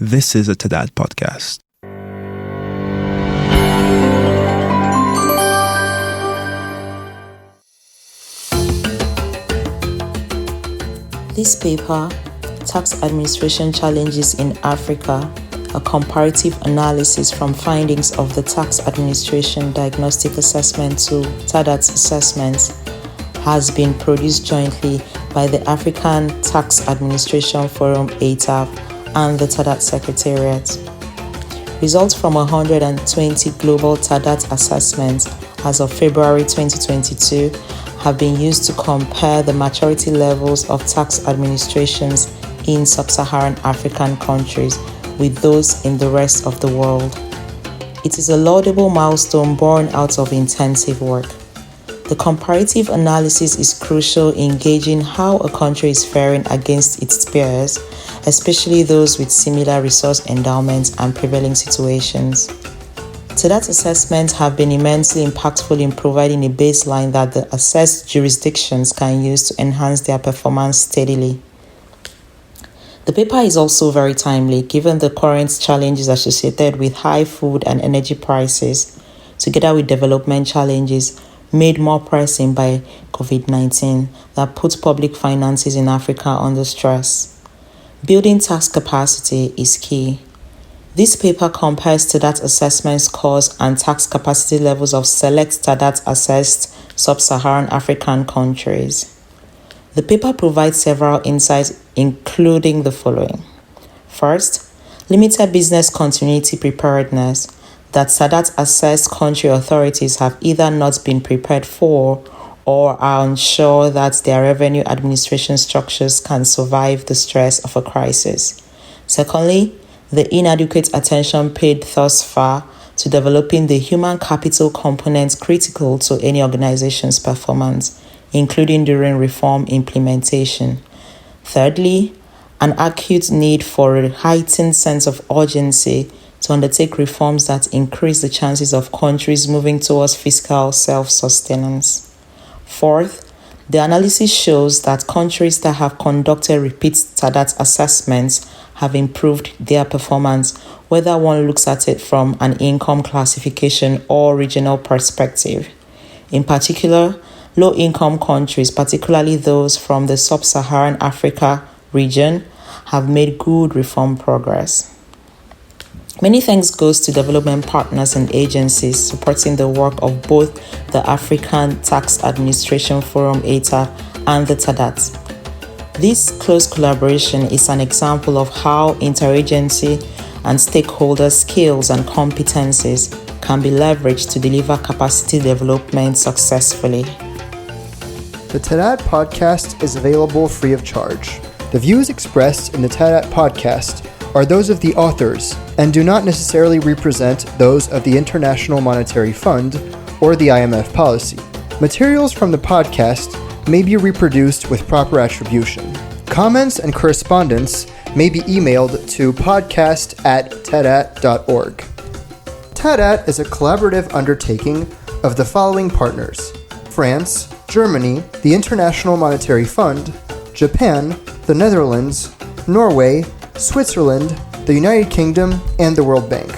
This is a TADAT podcast. This paper, Tax Administration Challenges in Africa, a comparative analysis from findings of the Tax Administration Diagnostic Assessment tool, TADAT Assessments, has been produced jointly by the African Tax Administration Forum ATAF and the TADAT Secretariat. Results from 120 global TADAT assessments as of February 2022 have been used to compare the maturity levels of tax administrations in sub-Saharan African countries with those in the rest of the world. It is a laudable milestone born out of intensive work. The comparative analysis is crucial in gauging how a country is faring against its peers, especially those with similar resource endowments and prevailing situations. TADAT assessments have been immensely impactful in providing a baseline that the assessed jurisdictions can use to enhance their performance steadily. The paper is also very timely given the current challenges associated with high food and energy prices, together with development challenges made more pressing by COVID-19 that put public finances in Africa under stress. Building tax capacity is key. This paper compares TADAT assessment scores and tax capacity levels of select TADAT-assessed sub-Saharan African countries. The paper provides several insights, including the following. First, limited business continuity preparedness, that TADAT-assessed country authorities have either not been prepared for or are unsure that their revenue administration structures can survive the stress of a crisis. Secondly, the inadequate attention paid thus far to developing the human capital components critical to any organization's performance, including during reform implementation. Thirdly, an acute need for a heightened sense of urgency to undertake reforms that increase the chances of countries moving towards fiscal self-sustenance. Fourth, the analysis shows that countries that have conducted repeat TADAT assessments have improved their performance, whether one looks at it from an income classification or regional perspective. In particular, low-income countries, particularly those from the sub-Saharan Africa region, have made good reform progress. Many thanks goes to development partners and agencies supporting the work of both the African Tax Administration Forum ATAF and the TADAT. This close collaboration is an example of how interagency and stakeholder skills and competencies can be leveraged to deliver capacity development successfully. The TADAT podcast is available free of charge. The views expressed in the TADAT podcast are those of the authors and do not necessarily represent those of the International Monetary Fund or the IMF policy. Materials from the podcast may be reproduced with proper attribution. Comments and correspondence may be emailed to podcast@tadat.org. TADAT is a collaborative undertaking of the following partners: France, Germany, the International Monetary Fund, Japan, the Netherlands, Norway, Switzerland, the United Kingdom, and the World Bank.